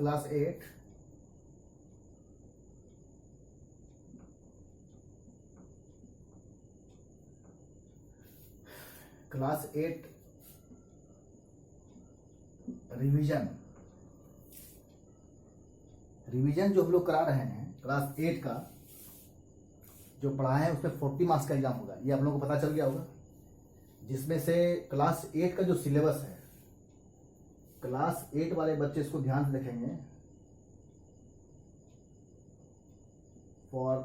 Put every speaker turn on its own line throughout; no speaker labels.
Class 8 revision जो हम लोग करा रहे हैं क्लास 8 का जो पढ़ाए हैं उसमें 40 मार्क्स का एग्जाम होगा, ये आप लोगों को पता चल गया होगा। जिसमें से क्लास 8 का जो सिलेबस है, क्लास 8 वाले बच्चे इसको ध्यान से देखेंगे। फॉर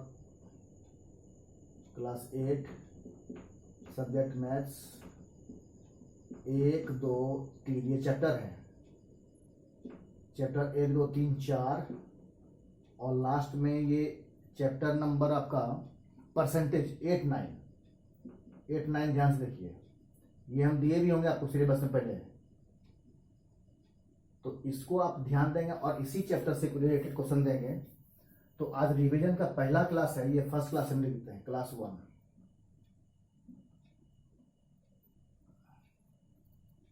क्लास 8 सब्जेक्ट मैथ्स 1 2 3 ये चैप्टर है, चैप्टर 1 2 3 4 और लास्ट में ये चैप्टर नंबर आपका परसेंटेज 8 9 ध्यान से देखिए। ये हम दिए भी होंगे आपको सिलेबस में पहले, तो इसको आप ध्यान देंगे और इसी चैप्टर से रिलेटेड क्वेश्चन देंगे। तो आज रिवीजन का पहला क्लास है, ये फर्स्ट क्लास हम लिखते हैं क्लास 1,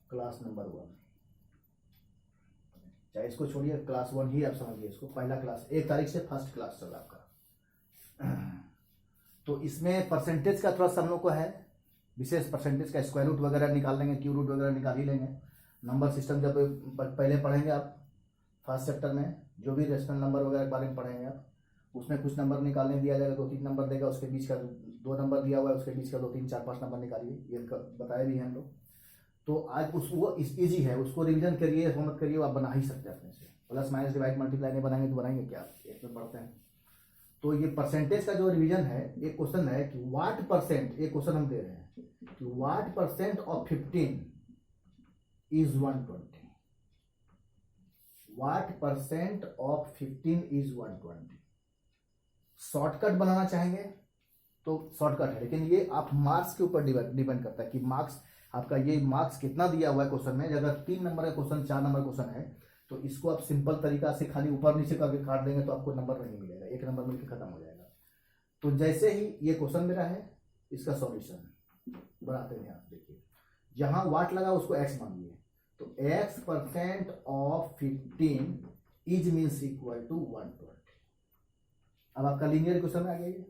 क्लास नंबर 1। चाहे इसको छोड़िए, क्लास 1 ही आप समझिए इसको, पहला क्लास 1 तारीख से फर्स्ट क्लास चल रहा आपका। तो इसमें परसेंटेज का थोड़ा सा हम लोग को है, विशेष परसेंटेज का स्क्वायर रूट वगैरह निकाल लेंगे, क्यू रूट वगैरह निकाल ही लेंगे। नंबर सिस्टम जब पहले पढ़ेंगे आप फर्स्ट चैप्टर में, जो भी रेशनल नंबर वगैरह के बारे में पढ़ेंगे आप, उसमें कुछ नंबर निकालने दिया जाएगा, 2 3 नंबर देगा, उसके बीच का 2 नंबर दिया हुआ है, उसके बीच का 2 3 4 5 नंबर निकालिए, ये बताए भी हैं हम लोग। तो आज वो इजी है, उसको रिवीजन करिए, होमवर्क करिए, आप बना ही सकते हैं अपने से। प्लस माइनस डिवाइड मल्टीप्लाई नहीं बनाएंगे तो बनाएंगे क्या, एक में पढ़ते हैं। तो ये परसेंटेज का जो रिवीजन है, एक क्वेश्चन है कि व्हाट परसेंट, एक क्वेश्चन हम दे रहे हैं कि what percent of 15 is 120, what percent of 15 is 120। Shortcut बनाना चाहेंगे तो शॉर्टकट है, लेकिन ये आप मार्क्स के ऊपर डिपेंड करता है कि मार्क्स आपका ये मार्क्स कितना दिया हुआ है क्वेश्चन में। अगर 3 नंबर का क्वेश्चन 4 नंबर क्वेश्चन है तो इसको आप सिंपल तरीका से खाली ऊपर नीचे करके काट देंगे तो आपको नंबर नहीं मिलेगा, 1 नंबर मिलकर खत्म हो जाएगा। तो जैसे ही ये क्वेश्चन मेरा है, इसका सॉल्यूशन बनाते हैं आप, देखिए जहां वाट लगा उसको एक्स मानिए, तो x percent of 15 is means equal to 120। अब आपका लीनियर क्वेश्चन में आ गया ये,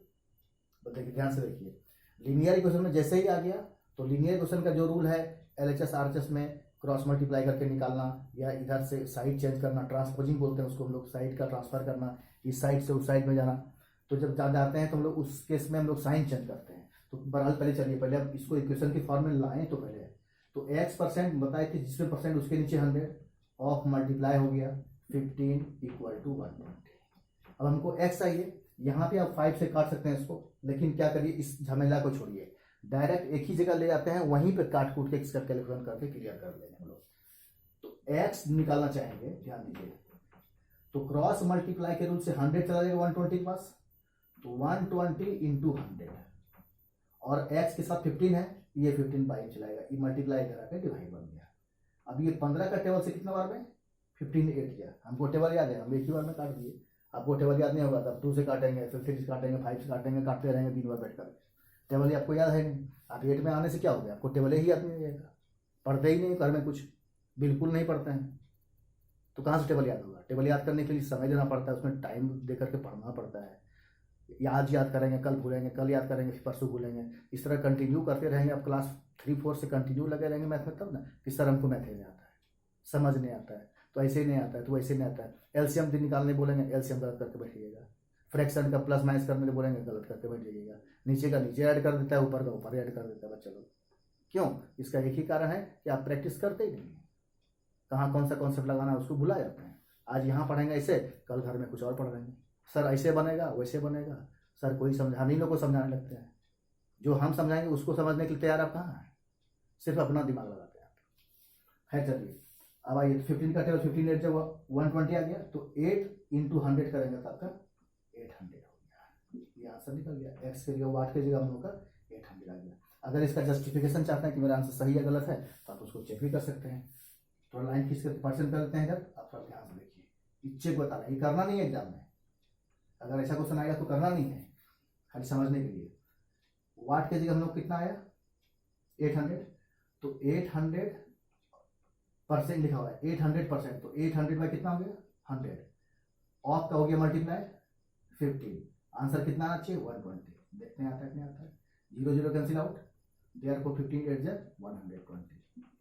देखिए ध्यान से देखिए। लीनियर क्वेश्चन में जैसे ही आ गया तो लीनियर क्वेश्चन का जो रूल है एलएचएस आरएचएस में क्रॉस मल्टीप्लाई करके निकालना या इधर से साइड चेंज करना, ट्रांसपोजिंग बोलते हैं उसको हम लोग, साइड का ट्रांसफर करना, इस साइड से उस साइड में जाना। तो जब जाते हैं तो हम लोग उस केस में हम लोग साइन चेंज करते हैं। तो बहरहाल पहले चलिए, पहले अब इसको इक्वेशन की फॉर्म में लाएं। तो पहले तो एक्स परसेंट बताए थे, जिसमें परसेंट उसके नीचे 100 ऑफ मल्टीप्लाई हो गया 15 इक्वल टू 120। अब हमको एक्स चाहिए, यहाँ पे आप 5 से काट सकते हैं इसको, लेकिन क्या करिए, इस झमेला को छोड़िए, डायरेक्ट एक ही जगह ले जाते हैं, वहीं पे काट कूट के इसका कैलकुलेशन करके क्लियर कर लेंगे हम लोग। तो एक्स निकालना चाहेंगे, ध्यान दीजिए, तो क्रॉस मल्टीप्लाई के रूल से 100 चला जाएगा 120 के पास, तो 120 इंटू 100 और एक्स के साथ 15 है, ये 15 बाई चलाएगा, ये मल्टीप्लाई करा के डिवाइड बन गया। अब ये 15 का टेबल से कितना बार में 15 8 गया, हमको टेबल याद है, हम एक ही बार में काट दिए। आपको टेबल याद नहीं होगा तो 2 से काटेंगे, फिर 3 से काटेंगे, 5 से काटेंगे, काटते रहेंगे 3 बार बैठ कर। टेबल ही आपको याद है नहीं, आप 8 में आने से क्या हो गया, आपको टेबल ही याद नहीं रहेगा, पढ़ते ही नहीं घर में, कुछ बिल्कुल नहीं पढ़ते हैं, तो कहाँ से टेबल याद होगा। टेबल याद करने के लिए समय देना पड़ता है, उसमें टाइम दे करके पढ़ना पड़ता है। आज याद करेंगे, कल भूलेंगे, कल याद करेंगे, फिर परसों भूलेंगे, इस तरह कंटिन्यू करते रहेंगे। आप क्लास 3 4 से कंटिन्यू लगे रहेंगे मैथ में, तब ना कि सर हमको मैथ नहीं आता है, समझ नहीं आता है, तो ऐसे नहीं आता है, तो ऐसे नहीं आता है। एलसीएम भी निकालने बोलेंगे, एलसीएम गलत करके बैठिएगा। फ्रैक्शन का प्लस माइनस करने बोलेंगे, गलत करके बैठ जाइएगा। नीचे का नीचे ऐड कर देता है, ऊपर का ऊपर ऐड कर देता है बच्चा लोग। क्यों? इसका एक ही कारण है कि आप प्रैक्टिस करते ही नहीं है। कहाँ कौन सा कॉन्सेप्ट लगाना है उसको भुला जाते हैं। आज यहाँ पढ़ेंगे ऐसे, कल घर में कुछ और पढ़ लेंगे, सर ऐसे बनेगा वैसे बनेगा, सर कोई समझा, हम ही लोग को समझाने लगते हैं। जो हम समझाएंगे उसको समझने के लिए तैयार आप कहाँ हैं, सिर्फ अपना दिमाग लगाते हैं आप। है चलिए, अब आइए 15 का टेबल, 15 8 जब 120 आ गया तो 8 इंटू 100 करेंगे तो आपका 800 हो गया। ये आंसर निकल गया, एक्स के जगह वाट की जगह हम लोग का 800 आ गया। अगर इसका जस्टिफिकेशन चाहते हैं कि मेरा आंसर सही है गलत है, तो आप उसको चेक भी कर सकते हैं। थोड़ा लाइन खींच कर परसेंट कर देते हैं इधर, आप थोड़ा ध्यान से देखिए, चेक बता रहे हैं, ये करना नहीं है एग्जाम में। अगर ऐसा क्वेश्चन आएगा तो करना नहीं है, खाली समझने के लिए। वाट की जगह हम लोग कितना आया 800, तो 800% लिखा हुआ है 800%, तो 800 में कितना हो गया 100, ऑफ का हो गया मल्टीप्लाई 15, आंसर कितना आना चाहिए 120। देखते हैं आता है कि नहीं आता है। 0 0 कैंसिल आउट, देयरफॉर 15 8 जा 120,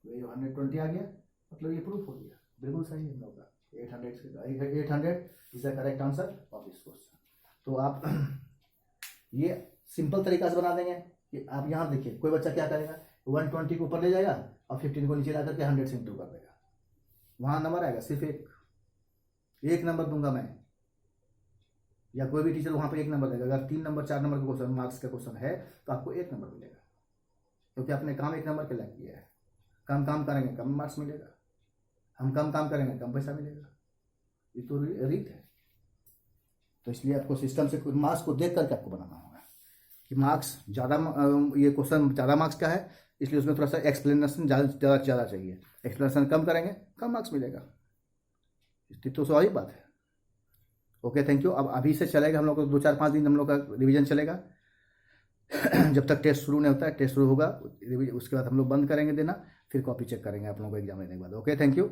ये 120 आ गया, मतलब ये प्रूफ हो गया, बिल्कुल सही है हम लोग का। 800 is the correct answer of this question. तो आप ये सिंपल तरीका से बना देंगे कि आप यहाँ देखिए, कोई बच्चा क्या करेगा, 120 को ऊपर ले जाएगा और 15 को नीचे ला करके 100 से इंटू कर देगा, वहाँ नंबर आएगा सिर्फ एक नंबर दूंगा मैं, या कोई भी टीचर वहाँ पे एक नंबर देगा। अगर 3 नंबर 4 नंबर का क्वेश्चन, मार्क्स का क्वेश्चन है, तो आपको 1 नंबर मिलेगा, क्योंकि आपने काम 1 नंबर के लिए किया है। कम काम करेंगे कम मार्क्स मिलेगा, हम कम काम करेंगे कम पैसा मिलेगा, ये तो रीत है। तो इसलिए आपको सिस्टम से मार्क्स को देख करके आपको बनाना होगा कि मार्क्स ज़्यादा, ये क्वेश्चन ज़्यादा मार्क्स का है, इसलिए उसमें थोड़ा सा एक्सप्लेनेशन ज़्यादा चाहिए। एक्सप्लेनेशन कम करेंगे कम मार्क्स मिलेगा, तो स्वाभाविक बात है। Okay, thank you. अब अभी से चलेगा हम लोग को 2-4-5 दिन हम लोग का रिवीजन चलेगा जब तक टेस्ट शुरू नहीं होता है। टेस्ट शुरू होगा उसके बाद हम लोग बंद करेंगे देना, फिर कॉपी चेक करेंगे आप लोगों को एग्जाम लेने के बाद। Okay, thank you.